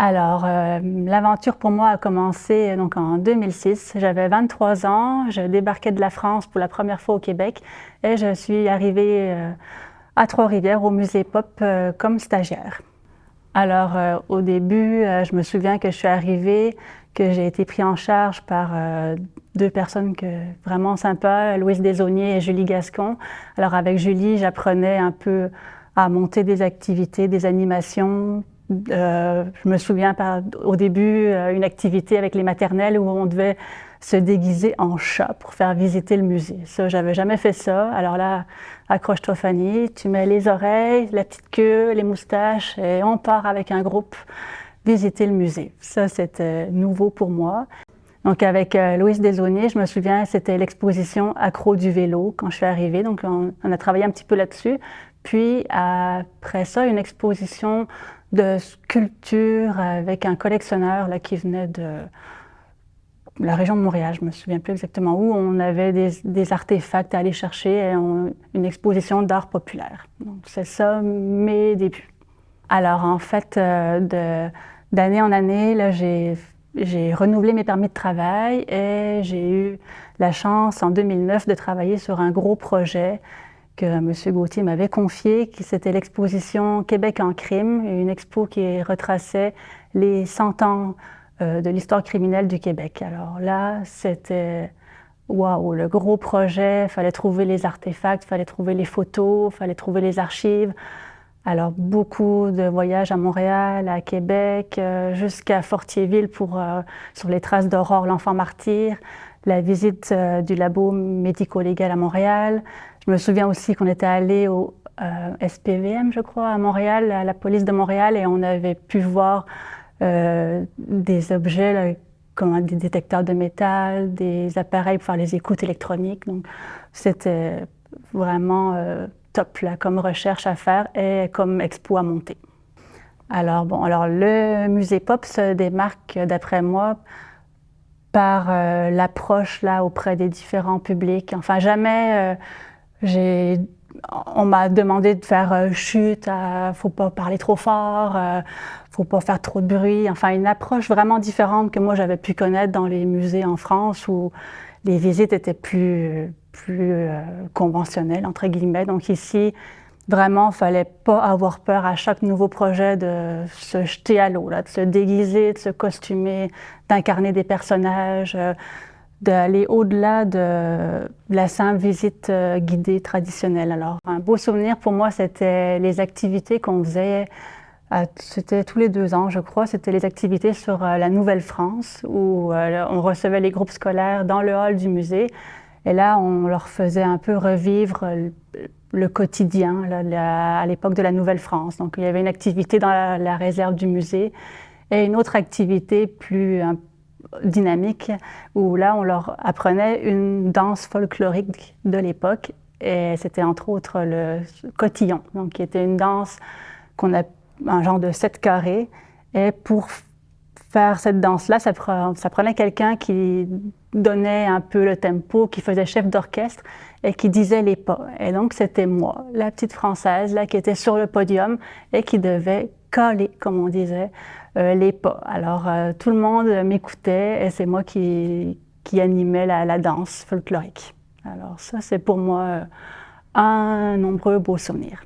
Alors, l'aventure pour moi a commencé donc en 2006. J'avais 23 ans, je débarquais de la France pour la première fois au Québec et je suis arrivée à Trois-Rivières au Musée Pop comme stagiaire. Alors, au début, je me souviens que je suis arrivée, que j'ai été prise en charge par deux personnes vraiment sympas, Louise Desaulniers et Julie Gascon. Alors, avec Julie, j'apprenais un peu à monter des activités, des animations. Je me souviens au début une activité avec les maternelles où on devait se déguiser en chat pour faire visiter le musée. Ça, j'avais jamais fait ça. Alors là, accroche-toi Fanny, tu mets les oreilles, la petite queue, les moustaches et on part avec un groupe visiter le musée. Ça, c'était nouveau pour moi. Donc avec Louise Desaulniers, je me souviens, c'était l'exposition Accro du vélo quand je suis arrivée. Donc on a travaillé un petit peu là-dessus. Puis après ça, une exposition de sculpture avec un collectionneur là, qui venait de la région de Montréal, je me souviens plus exactement où. On avait des artefacts à aller chercher et une exposition d'art populaire. Donc c'est ça mes débuts. Alors en fait, d'année en année, là, j'ai renouvelé mes permis de travail et j'ai eu la chance en 2009 de travailler sur un gros projet que M. Gauthier m'avait confié, qui c'était l'exposition Québec en crime, une expo qui retraçait les 100 ans de l'histoire criminelle du Québec. Alors là, c'était waouh, le gros projet, il fallait trouver les artefacts, il fallait trouver les photos, il fallait trouver les archives. Alors beaucoup de voyages à Montréal, à Québec, jusqu'à Fortierville sur les traces d'Aurore l'enfant martyr, la visite du labo médico-légal à Montréal. Je me souviens aussi qu'on était allé au SPVM, je crois, à Montréal, à la police de Montréal, et on avait pu voir des objets là, comme des détecteurs de métal, des appareils pour faire les écoutes électroniques. Donc, c'était vraiment top là, comme recherche à faire et comme expo à monter. Alors, le musée Pop se démarque, d'après moi, par l'approche là auprès des différents publics. Enfin, jamais on m'a demandé de faire chut, faut pas parler trop fort, faut pas faire trop de bruit. Enfin, une approche vraiment différente que moi j'avais pu connaître dans les musées en France où les visites étaient plus conventionnelles, entre guillemets. Donc ici, vraiment, il fallait pas avoir peur à chaque nouveau projet de se jeter à l'eau, là, de se déguiser, de se costumer, d'incarner des personnages, d'aller au-delà de la simple visite guidée traditionnelle. Alors, un beau souvenir pour moi, c'était les activités qu'on faisait, c'était tous les 2 ans, je crois, c'était les activités sur la Nouvelle-France, où on recevait les groupes scolaires dans le hall du musée, et là, on leur faisait un peu revivre le quotidien là, à l'époque de la Nouvelle-France. Donc, il y avait une activité dans la réserve du musée et une autre activité plus dynamique où là, on leur apprenait une danse folklorique de l'époque et c'était entre autres le cotillon, donc qui était une danse un genre de 7 carrés. Et pour faire cette danse-là, ça prenait quelqu'un qui donnait un peu le tempo, qui faisait chef d'orchestre et qui disait les pas. Et donc, c'était moi, la petite Française, là, qui était sur le podium et qui devait coller, comme on disait, les pas. Alors, tout le monde m'écoutait et c'est moi qui animais la danse folklorique. Alors ça, c'est pour moi un nombreux beaux souvenirs.